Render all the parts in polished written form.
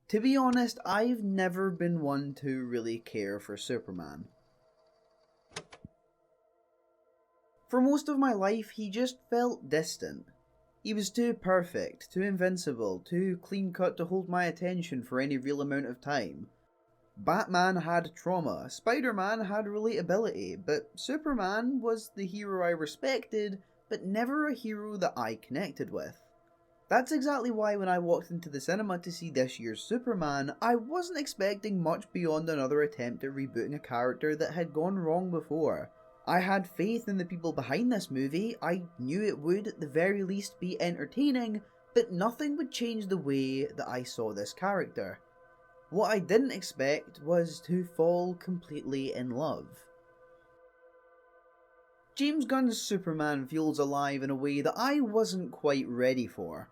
To be honest, I've never been one to really care for Superman. For most of my life, he just felt distant. He was too perfect, too invincible, too clean-cut to hold my attention for any real amount of time. Batman had trauma, Spider-Man had relatability, but Superman was the hero I respected, but never a hero that I connected with. That's exactly why when I walked into the cinema to see this year's Superman, I wasn't expecting much beyond another attempt at rebooting a character that had gone wrong before. I had faith in the people behind this movie, I knew it would at the very least be entertaining, but nothing would change the way that I saw this character. What I didn't expect was to fall completely in love. James Gunn's Superman feels alive in a way that I wasn't quite ready for.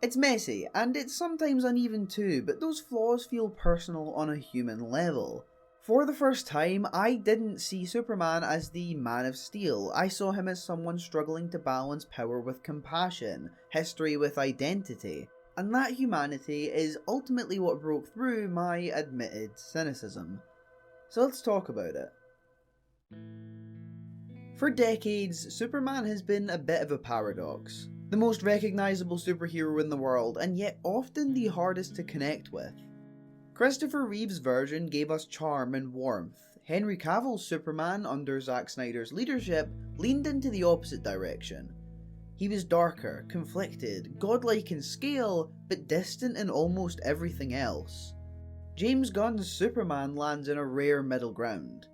It's messy, and it's sometimes uneven too, but those flaws feel personal on a human level. For the first time, I didn't see Superman as the Man of Steel. I saw him as someone struggling to balance power with compassion, history with identity, and that humanity is ultimately what broke through my admitted cynicism. So let's talk about it. For decades, Superman has been a bit of a paradox. The most recognisable superhero in the world, and yet often the hardest to connect with. Christopher Reeve's version gave us charm and warmth. Henry Cavill's Superman, under Zack Snyder's leadership, leaned into the opposite direction. He was darker, conflicted, godlike in scale, but distant in almost everything else. James Gunn's Superman lands in a rare middle ground.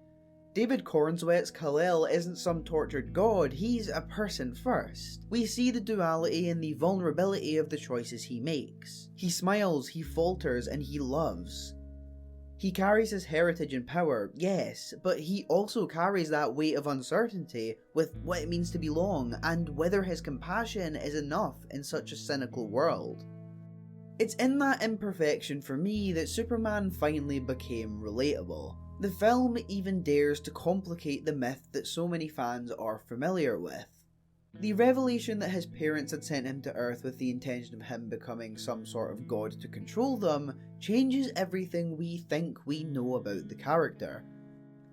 David Corenswet's Kal-El isn't some tortured god, he's a person first. We see the duality and the vulnerability of the choices he makes. He smiles, he falters, and he loves. He carries his heritage and power, yes, but he also carries that weight of uncertainty with what it means to belong and whether his compassion is enough in such a cynical world. It's in that imperfection for me that Superman finally became relatable. The film even dares to complicate the myth that so many fans are familiar with. The revelation that his parents had sent him to Earth with the intention of him becoming some sort of god to control them changes everything we think we know about the character.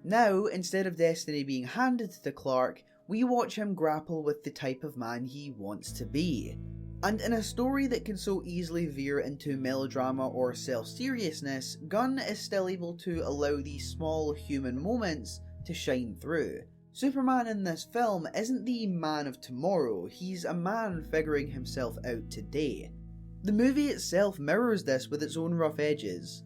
Now, instead of destiny being handed to Clark, we watch him grapple with the type of man he wants to be. And in a story that can so easily veer into melodrama or self-seriousness, Gunn is still able to allow these small human moments to shine through. Superman in this film isn't the man of tomorrow, he's a man figuring himself out today. The movie itself mirrors this with its own rough edges.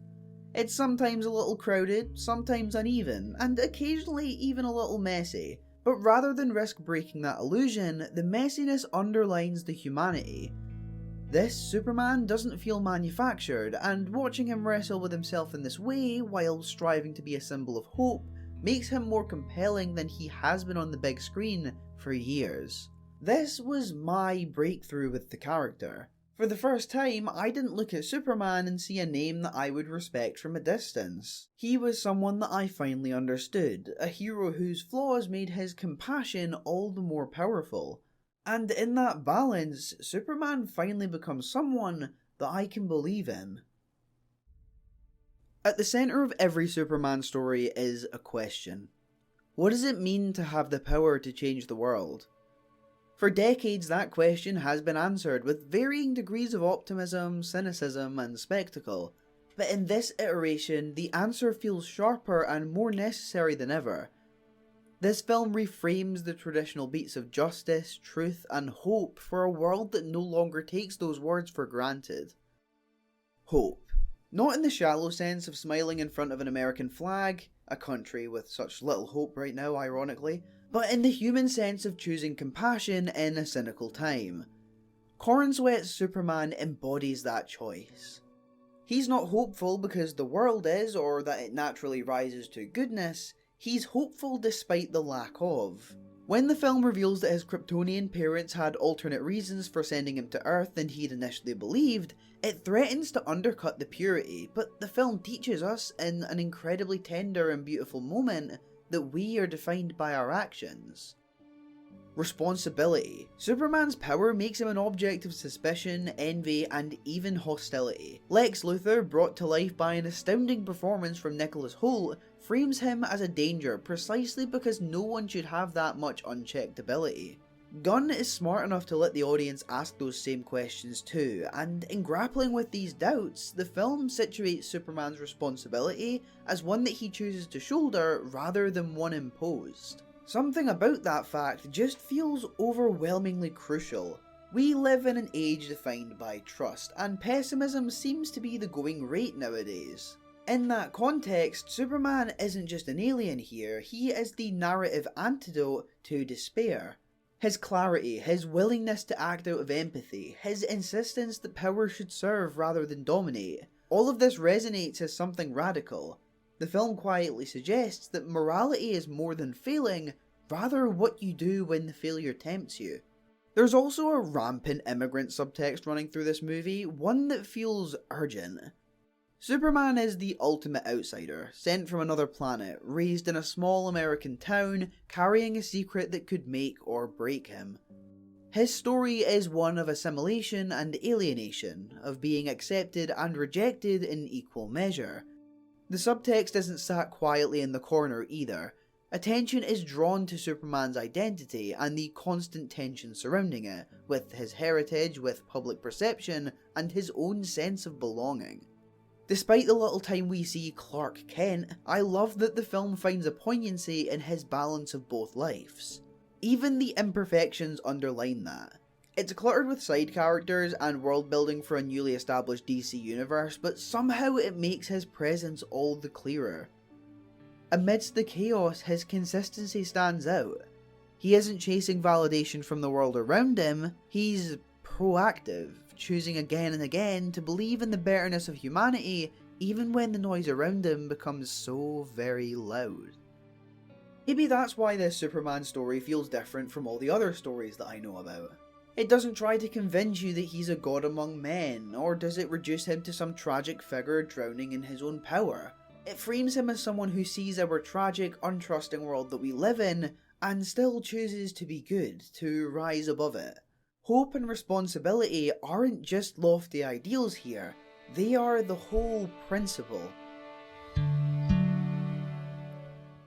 It's sometimes a little crowded, sometimes uneven, and occasionally even a little messy. But rather than risk breaking that illusion, the messiness underlines the humanity. This Superman doesn't feel manufactured, and watching him wrestle with himself in this way, while striving to be a symbol of hope, makes him more compelling than he has been on the big screen for years. This was my breakthrough with the character. For the first time, I didn't look at Superman and see a name that I would respect from a distance. He was someone that I finally understood, a hero whose flaws made his compassion all the more powerful. And in that balance, Superman finally becomes someone that I can believe in. At the centre of every Superman story is a question. What does it mean to have the power to change the world? For decades, that question has been answered with varying degrees of optimism, cynicism, and spectacle. But in this iteration, the answer feels sharper and more necessary than ever. This film reframes the traditional beats of justice, truth, and hope for a world that no longer takes those words for granted. Hope. Not in the shallow sense of smiling in front of an American flag, a country with such little hope right now, ironically, but in the human sense of choosing compassion in a cynical time. Corenswet's Superman embodies that choice. He's not hopeful because the world is, or that it naturally rises to goodness, he's hopeful despite the lack of. When the film reveals that his Kryptonian parents had alternate reasons for sending him to Earth than he'd initially believed, it threatens to undercut the purity, but the film teaches us, in an incredibly tender and beautiful moment, that we are defined by our actions. Responsibility. Superman's power makes him an object of suspicion, envy, and even hostility. Lex Luthor, brought to life by an astounding performance from Nicholas Hoult, frames him as a danger precisely because no one should have that much unchecked ability. Gunn is smart enough to let the audience ask those same questions too, and in grappling with these doubts, the film situates Superman's responsibility as one that he chooses to shoulder rather than one imposed. Something about that fact just feels overwhelmingly crucial. We live in an age defined by trust, and pessimism seems to be the going rate nowadays. In that context, Superman isn't just an alien here, he is the narrative antidote to despair. His clarity, his willingness to act out of empathy, his insistence that power should serve rather than dominate, all of this resonates as something radical. The film quietly suggests that morality is more than failing, rather what you do when the failure tempts you. There's also a rampant immigrant subtext running through this movie, one that feels urgent. Superman is the ultimate outsider, sent from another planet, raised in a small American town, carrying a secret that could make or break him. His story is one of assimilation and alienation, of being accepted and rejected in equal measure. The subtext isn't sat quietly in the corner either. Attention is drawn to Superman's identity and the constant tension surrounding it, with his heritage, with public perception, and his own sense of belonging. Despite the little time we see Clark Kent, I love that the film finds a poignancy in his balance of both lives. Even the imperfections underline that. It's cluttered with side characters and world building for a newly established DC universe, but somehow it makes his presence all the clearer. Amidst the chaos, his consistency stands out. He isn't chasing validation from the world around him, he's proactive, choosing again and again to believe in the betterness of humanity even when the noise around him becomes so very loud. Maybe that's why this Superman story feels different from all the other stories that I know about. It doesn't try to convince you that he's a god among men, or does it reduce him to some tragic figure drowning in his own power. It frames him as someone who sees our tragic, untrusting world that we live in, and still chooses to be good, to rise above it. Hope and responsibility aren't just lofty ideals here, they are the whole principle.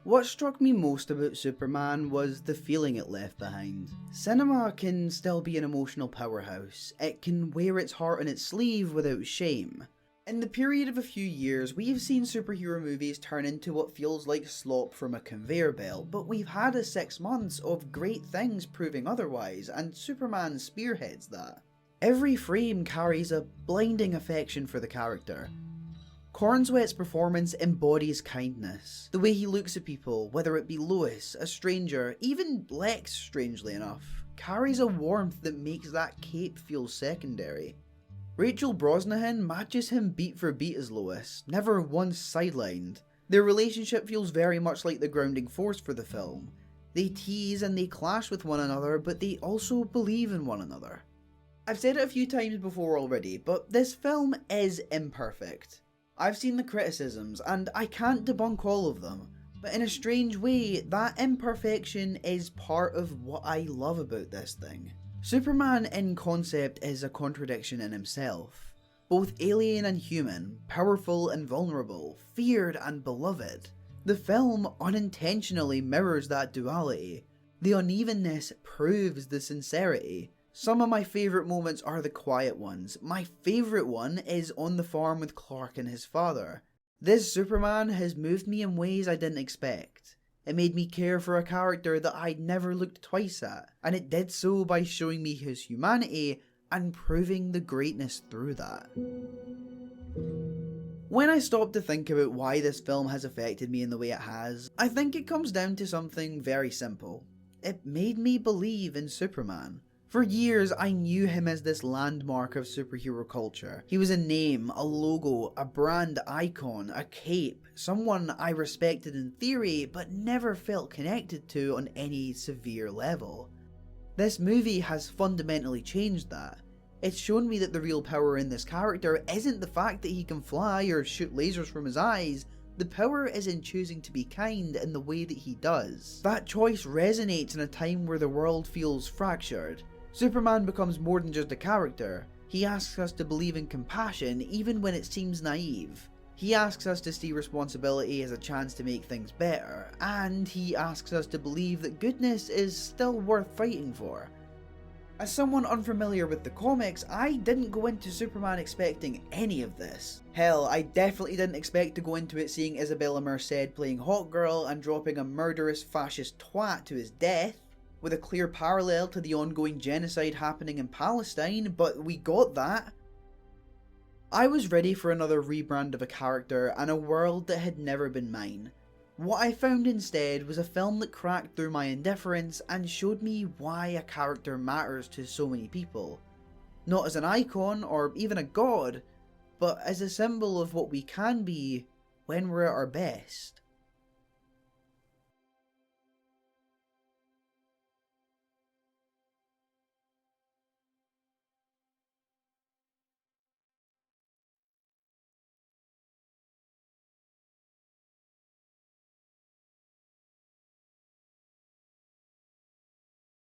What struck me most about Superman was the feeling it left behind. Cinema can still be an emotional powerhouse. It can wear its heart on its sleeve without shame. In the period of a few years, we've seen superhero movies turn into what feels like slop from a conveyor belt, but we've had 6 months of great things proving otherwise, and Superman spearheads that. Every frame carries a blinding affection for the character. Corenswet's performance embodies kindness. The way he looks at people, whether it be Lois, a stranger, even Lex, strangely enough, carries a warmth that makes that cape feel secondary. Rachel Brosnahan matches him beat for beat as Lois, never once sidelined. Their relationship feels very much like the grounding force for the film. They tease and they clash with one another, but they also believe in one another. I've said it a few times before already, but this film is imperfect. I've seen the criticisms, and I can't debunk all of them, but in a strange way, that imperfection is part of what I love about this thing. Superman in concept is a contradiction in himself. Both alien and human, powerful and vulnerable, feared and beloved. The film unintentionally mirrors that duality. The unevenness proves the sincerity. Some of my favourite moments are the quiet ones. My favourite one is on the farm with Clark and his father. This Superman has moved me in ways I didn't expect. It made me care for a character that I'd never looked twice at, and it did so by showing me his humanity and proving the greatness through that. When I stop to think about why this film has affected me in the way it has, I think it comes down to something very simple. It made me believe in Superman. For years, I knew him as this landmark of superhero culture. He was a name, a logo, a brand icon, a cape, someone I respected in theory, but never felt connected to on any severe level. This movie has fundamentally changed that. It's shown me that the real power in this character isn't the fact that he can fly or shoot lasers from his eyes, The power is in choosing to be kind in the way that he does. That choice resonates in a time where the world feels fractured. Superman becomes more than just a character. He asks us to believe in compassion even when it seems naive. He asks us to see responsibility as a chance to make things better, and he asks us to believe that goodness is still worth fighting for. As someone unfamiliar with the comics, I didn't go into Superman expecting any of this. Hell, I definitely didn't expect to go into it seeing Isabella Merced playing Hawkgirl and dropping a murderous fascist twat to his death, with a clear parallel to the ongoing genocide happening in Palestine, but we got that. I was ready for another rebrand of a character and a world that had never been mine. What I found instead was a film that cracked through my indifference and showed me why a character matters to so many people. Not as an icon or even a god, but as a symbol of what we can be when we're at our best.